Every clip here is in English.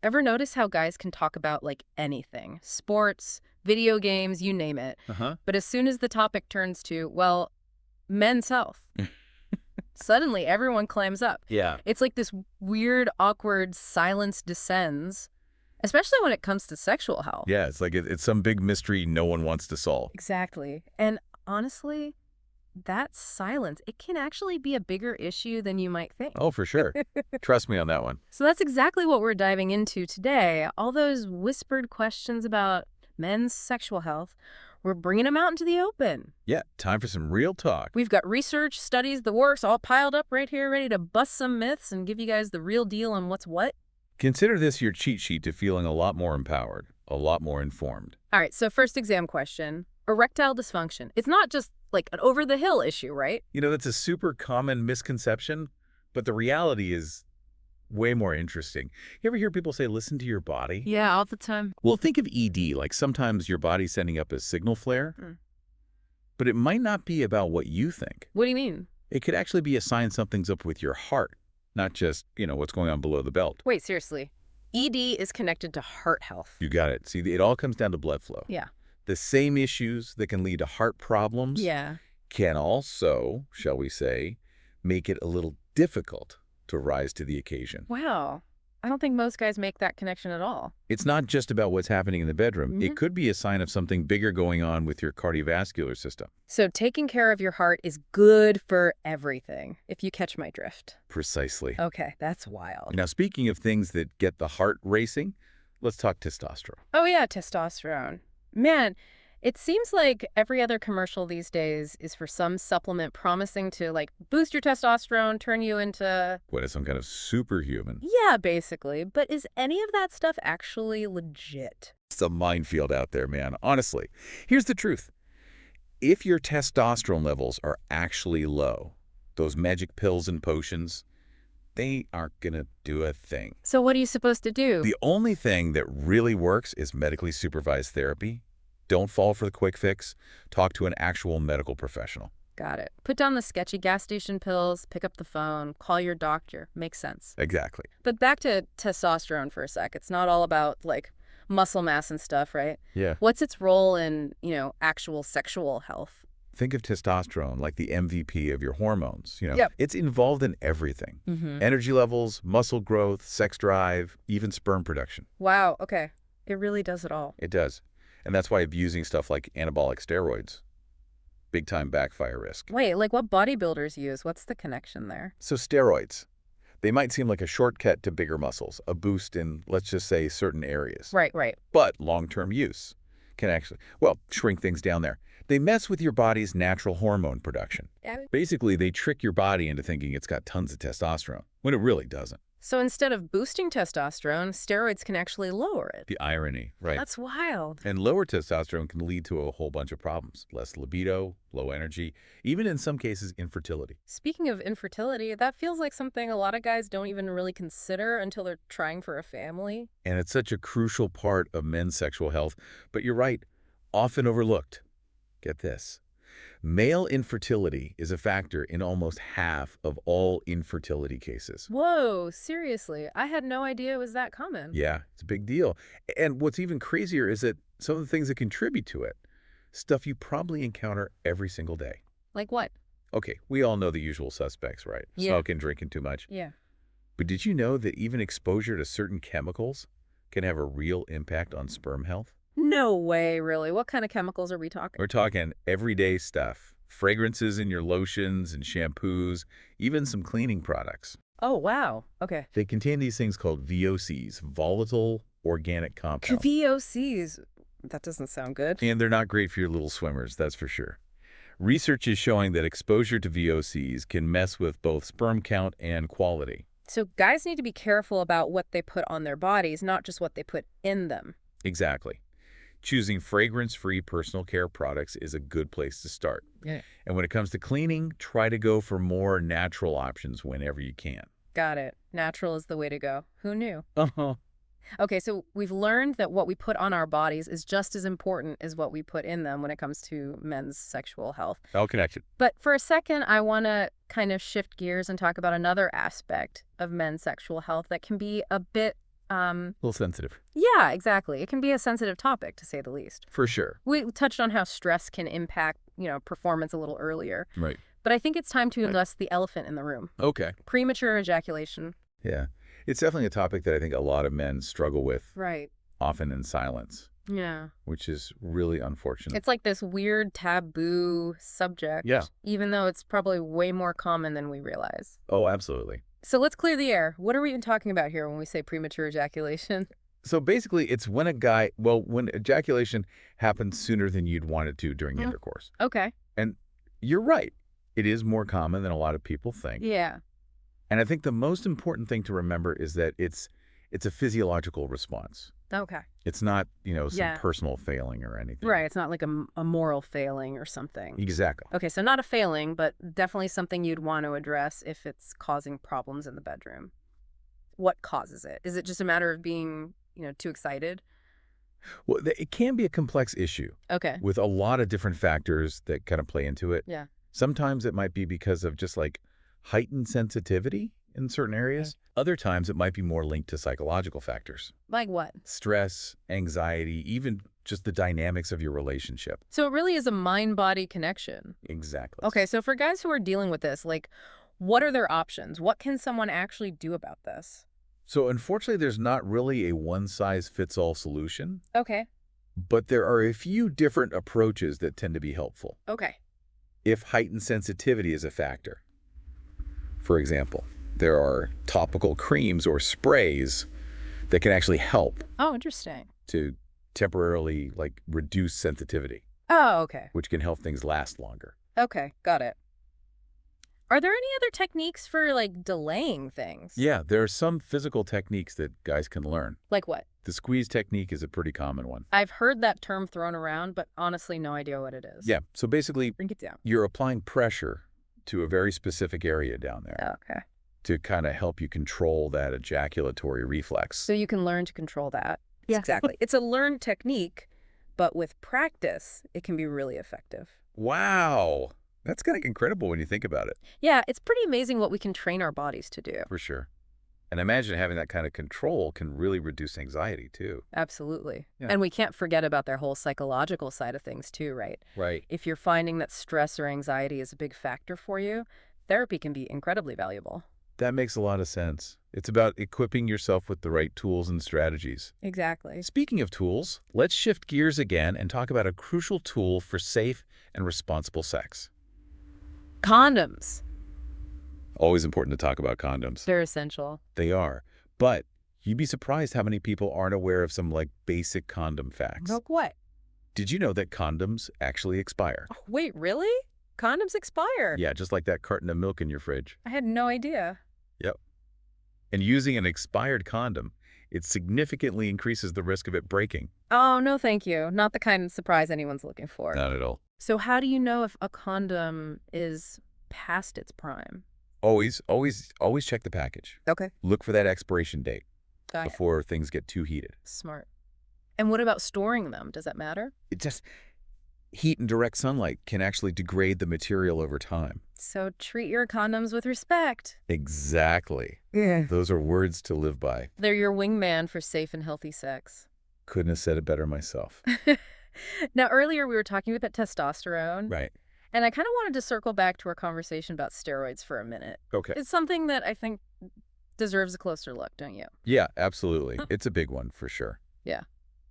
Ever notice how guys can talk about like anything? Sports, video games, you name it. Uh-huh. But as soon as the topic turns to, well, men's health, suddenly everyone clams up. Yeah. It's like this weird, awkward silence descends, especially when it comes to sexual health. Yeah, it's like it's some big mystery no one wants to solve. Exactly. And honestly, that silence, it can actually be a bigger issue than you might think. Oh, for sure. Trust me on that one. So that's exactly what we're diving into today. All those whispered questions about men's sexual health, we're bringing them out into the open. Yeah, time for some real talk. We've got research, studies, the works all piled up right here, ready to bust some myths and give you guys the real deal on what's what. Consider this your cheat sheet to feeling a lot more empowered, a lot more informed. All right, so first exam question. Erectile dysfunction. It's not just like an over-the-hill issue, right? You know, that's a super common misconception, but the reality is way more interesting. You ever hear people say, listen to your body? Yeah, all the time. Well, think of ED, like sometimes your body's sending up a signal flare, but it might not be about what you think. What do you mean? It could actually be a sign something's up with your heart, not just, what's going on below the belt. Wait, seriously. ED is connected to heart health. You got it. See, it all comes down to blood flow. Yeah. The same issues that can lead to heart problems Yeah. can also, shall we say, make it a little difficult to rise to the occasion. Wow. I don't think most guys make that connection at all. It's not just about what's happening in the bedroom. It could be a sign of something bigger going on with your cardiovascular system. So taking care of your heart is good for everything, if you catch my drift. Precisely. Okay, that's wild. Now, speaking of things that get the heart racing, let's talk testosterone. Oh yeah, testosterone. Man, it seems like every other commercial these days is for some supplement promising to like boost your testosterone, turn you into... What, is some kind of superhuman? Yeah, basically. But is any of that stuff actually legit? It's a minefield out there, man. Honestly, here's the truth. If your testosterone levels are actually low, those magic pills and potions, they aren't going to do a thing. So what are you supposed to do? The only thing that really works is medically supervised therapy. Don't fall for the quick fix. Talk to an actual medical professional. Got it. Put down the sketchy gas station pills, pick up the phone, call your doctor. Makes sense. Exactly. But back to testosterone for a sec. It's not all about, like, muscle mass and stuff, right? Yeah. What's its role in, actual sexual health? Think of testosterone like the MVP of your hormones. Yep. It's involved in everything. Energy levels, muscle growth, sex drive, even sperm production. Wow, okay. It really does it all. It does. And that's why abusing stuff like anabolic steroids, big-time backfire risk. Wait, like what bodybuilders use? What's the connection there? So steroids, they might seem like a shortcut to bigger muscles, a boost in, let's just say, certain areas. Right, right. But long-term use can actually, well, shrink things down there. They mess with your body's natural hormone production. Basically, they trick your body into thinking it's got tons of testosterone, when it really doesn't. So instead of boosting testosterone, steroids can actually lower it. The irony, right? That's wild. And lower testosterone can lead to a whole bunch of problems. Less libido, low energy, even in some cases, infertility. Speaking of infertility, that feels like something a lot of guys don't even really consider until they're trying for a family. And it's such a crucial part of men's sexual health. But you're right, often overlooked. Get this. Male infertility is a factor in almost half of all infertility cases. Whoa, seriously. I had no idea it was that common. Yeah, it's a big deal. And what's even crazier is that some of the things that contribute to it, stuff you probably encounter every single day. Like what? Okay, we all know the usual suspects, right? Yeah. Smoking, drinking too much. Yeah. But did you know that even exposure to certain chemicals can have a real impact on sperm health? No way, really. What kind of chemicals are we talking? We're talking everyday stuff. Fragrances in your lotions and shampoos, even some cleaning products. Oh, wow. Okay. They contain these things called VOCs, volatile organic compounds. VOCs. That doesn't sound good. And they're not great for your little swimmers, that's for sure. Research is showing that exposure to VOCs can mess with both sperm count and quality. So guys need to be careful about what they put on their bodies, not just what they put in them. Exactly. Choosing fragrance-free personal care products is a good place to start. Yeah. And when it comes to cleaning, try to go for more natural options whenever you can. Got it. Natural is the way to go. Who knew? Uh-huh. Okay, so we've learned that what we put on our bodies is just as important as what we put in them when it comes to men's sexual health. All connected. But for a second, I want to kind of shift gears and talk about another aspect of men's sexual health that can be a bit A little sensitive. Yeah, exactly. It can be a sensitive topic, to say the least. For sure. We touched on how stress can impact, performance a little earlier. Right. But I think it's time to address the elephant in the room. Okay. Premature ejaculation. Yeah. It's definitely a topic that I think a lot of men struggle with, Right. often in silence, Yeah. which is really unfortunate. It's like this weird taboo subject, Yeah. even though it's probably way more common than we realize. Oh, absolutely. So let's clear the air. What are we even talking about here when we say premature ejaculation? So basically, it's when when ejaculation happens sooner than you'd want it to during intercourse. Okay. And you're right. It is more common than a lot of people think. Yeah. And I think the most important thing to remember is that it's a physiological response. Okay. It's not, some Yeah. personal failing or anything. Right. It's not like a moral failing or something. Exactly. Okay, so not a failing, but definitely something you'd want to address if it's causing problems in the bedroom. What causes it? Is it just a matter of being, too excited? Well, it can be a complex issue Okay. with a lot of different factors that kind of play into it. Yeah. Sometimes it might be because of just like heightened sensitivity in certain areas. Other times it might be more linked to psychological factors. Like what? Stress, anxiety, even just the dynamics of your relationship. So it really is a mind-body connection. Exactly. Okay, so for guys who are dealing with this, like, what are their options? What can someone actually do about this? So unfortunately, there's not really a one-size-fits-all solution, Okay. but there are a few different approaches that tend to be helpful. Okay. If heightened sensitivity is a factor, for example, there are topical creams or sprays that can actually help Oh, interesting. to temporarily reduce sensitivity, Oh, okay. which can help things last longer. Okay, got it. Are there any other techniques for, like, delaying things? Yeah, there are some physical techniques that guys can learn. Like what? The squeeze technique is a pretty common one. I've heard that term thrown around, but honestly, no idea what it is. Yeah, so basically, Bring it down. you're applying pressure to a very specific area down there Okay. to kind of help you control that ejaculatory reflex. So you can learn to control that. Yeah. Exactly. It's a learned technique, but with practice, it can be really effective. Wow. That's kind of incredible when you think about it. Yeah, it's pretty amazing what we can train our bodies to do. For sure. And imagine having that kind of control can really reduce anxiety, too. Absolutely. Yeah. And we can't forget about their whole psychological side of things, too, right? Right. If you're finding that stress or anxiety is a big factor for you, therapy can be incredibly valuable. That makes a lot of sense. It's about equipping yourself with the right tools and strategies. Exactly. Speaking of tools, let's shift gears again and talk about a crucial tool for safe and responsible sex. Condoms. Always important to talk about condoms. They're essential. They are. But you'd be surprised how many people aren't aware of some basic condom facts. Like what? Did you know that condoms actually expire? Oh, wait, really? Condoms expire? Yeah, just like that carton of milk in your fridge. I had no idea. Yep. And using an expired condom, it significantly increases the risk of it breaking. Oh, no thank you. Not the kind of surprise anyone's looking for. Not at all. So how do you know if a condom is past its prime? Always check the package. Okay. Look for that expiration date Got it. before things get too heated. Smart. And what about storing them? Does that matter? Heat and direct sunlight can actually degrade the material over time. So treat your condoms with respect. Exactly. Yeah. Those are words to live by. They're your wingman for safe and healthy sex. Couldn't have said it better myself. Now, earlier we were talking about testosterone. Right. And I kind of wanted to circle back to our conversation about steroids for a minute. Okay. It's something that I think deserves a closer look, don't you? Yeah, absolutely. It's a big one for sure. Yeah.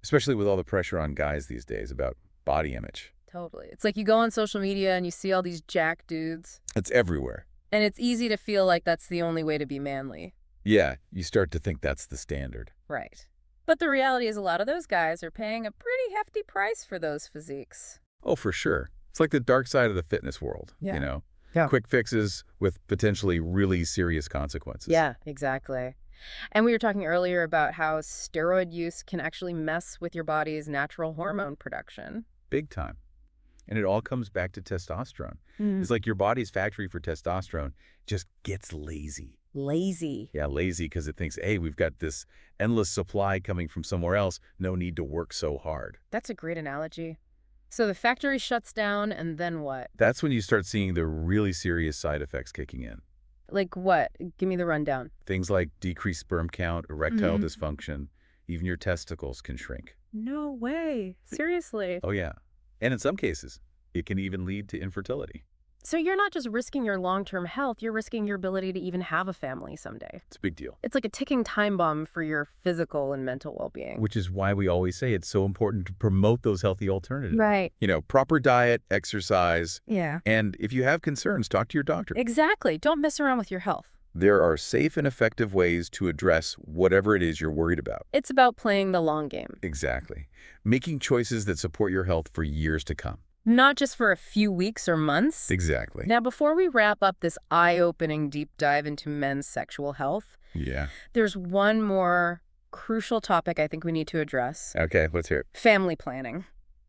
Especially with all the pressure on guys these days about body image. Totally. It's like you go on social media and you see all these jack dudes. It's everywhere. And it's easy to feel like that's the only way to be manly. Yeah, you start to think that's the standard. Right. But the reality is a lot of those guys are paying a pretty hefty price for those physiques. Oh, for sure. It's like the dark side of the fitness world, Yeah. you know? Yeah. Quick fixes with potentially really serious consequences. Yeah, exactly. And we were talking earlier about how steroid use can actually mess with your body's natural hormone production. Big time. And it all comes back to testosterone. Mm. It's like your body's factory for testosterone just gets lazy. Lazy. Yeah, lazy because it thinks, hey, we've got this endless supply coming from somewhere else. No need to work so hard. That's a great analogy. So the factory shuts down, and then what? That's when you start seeing the really serious side effects kicking in. Like what? Give me the rundown. Things like decreased sperm count, erectile Mhm. dysfunction, even your testicles can shrink. No way. Seriously. Oh, yeah. And in some cases, it can even lead to infertility. So you're not just risking your long-term health, you're risking your ability to even have a family someday. It's a big deal. It's like a ticking time bomb for your physical and mental well-being. Which is why we always say it's so important to promote those healthy alternatives. Right. Proper diet, exercise, Yeah. and if you have concerns, talk to your doctor. Exactly. Don't mess around with your health. There are safe and effective ways to address whatever it is you're worried about. It's about playing the long game. Exactly. Making choices that support your health for years to come. Not just for a few weeks or months. Exactly. Now, before we wrap up this eye-opening deep dive into men's sexual health, Yeah. there's one more crucial topic I think we need to address. Okay, let's hear it. Family planning.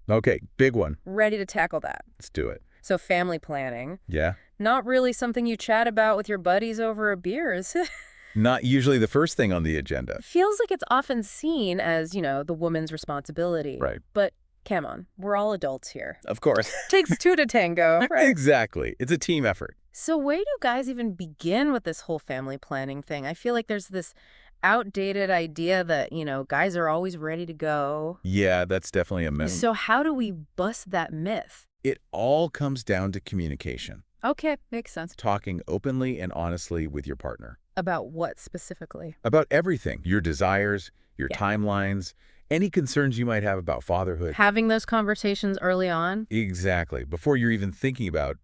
Okay, big one. Ready to tackle that. Let's do it. So family planning, Yeah? not really something you chat about with your buddies over a beer, is it? Not usually the first thing on the agenda. Feels like it's often seen as, the woman's responsibility. Right. But come on, we're all adults here. Of course. Takes two to tango, right? Exactly. It's a team effort. So where do guys even begin with this whole family planning thing? I feel like there's this outdated idea that, guys are always ready to go. Yeah, that's definitely a myth. So how do we bust that myth? It all comes down to communication. Okay, makes sense. Talking openly and honestly with your partner. About what specifically? About everything. Your desires, your Yeah. timelines, any concerns you might have about fatherhood. Having those conversations early on? Exactly. Before you're even thinking about,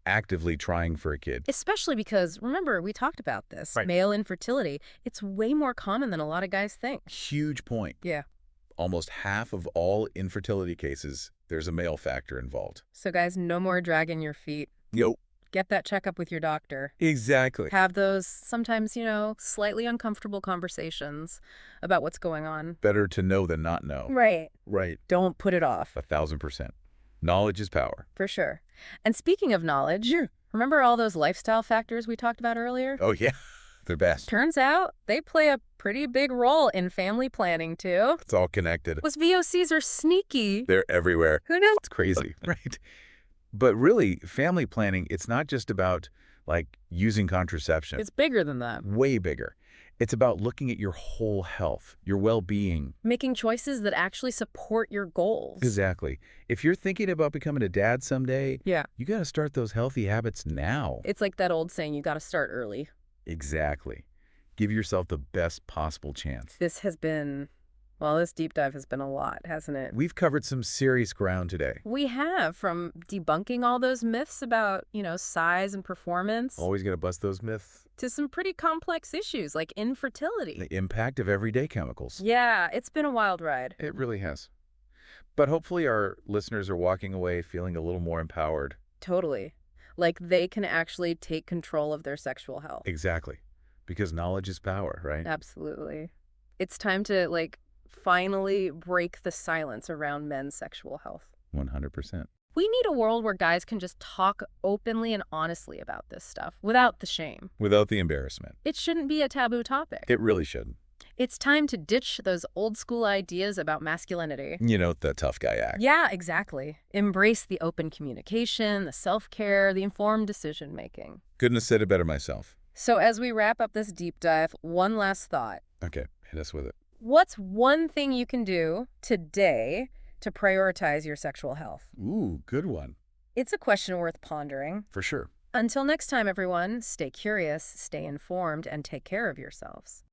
actively trying for a kid. Especially because, remember, we talked about this. Right. Male infertility. It's way more common than a lot of guys think. Huge point. Yeah. Almost half of all infertility cases, there's a male factor involved. So guys, no more dragging your feet. Yo. Get that checkup with your doctor. Exactly. Have those sometimes, slightly uncomfortable conversations about what's going on. Better to know than not know. Right. Right. Don't put it off. 1,000%. Knowledge is power. For sure. And speaking of knowledge, remember all those lifestyle factors we talked about earlier? Oh, yeah. They're best. Turns out they play a pretty big role in family planning, too. It's all connected. Those VOCs are sneaky. They're everywhere. Who knows? It's crazy. Right. But really, family planning, it's not just about, using contraception. It's bigger than that. Way bigger. It's about looking at your whole health, your well-being. Making choices that actually support your goals. Exactly. If you're thinking about becoming a dad someday, Yeah. you got to start those healthy habits now. It's like that old saying, you got to start early. Exactly. Give yourself the best possible chance. This deep dive has been a lot, hasn't it? We've covered some serious ground today. We have, from debunking all those myths about, size and performance, Always going to bust those myths. to some pretty complex issues like infertility. The impact of everyday chemicals. Yeah, it's been a wild ride. It really has. But hopefully our listeners are walking away feeling a little more empowered. Totally. Like they can actually take control of their sexual health. Exactly. Because knowledge is power, right? Absolutely. It's time to, finally break the silence around men's sexual health. 100%. We need a world where guys can just talk openly and honestly about this stuff without the shame. Without the embarrassment. It shouldn't be a taboo topic. It really shouldn't. It's time to ditch those old school ideas about masculinity. The tough guy act. Yeah, exactly. Embrace the open communication, the self-care, the informed decision-making. Couldn't have said it better myself. So as we wrap up this deep dive, one last thought. Okay, hit us with it. What's one thing you can do today to prioritize your sexual health? Ooh, good one. It's a question worth pondering. For sure. Until next time, everyone, stay curious, stay informed, and take care of yourselves.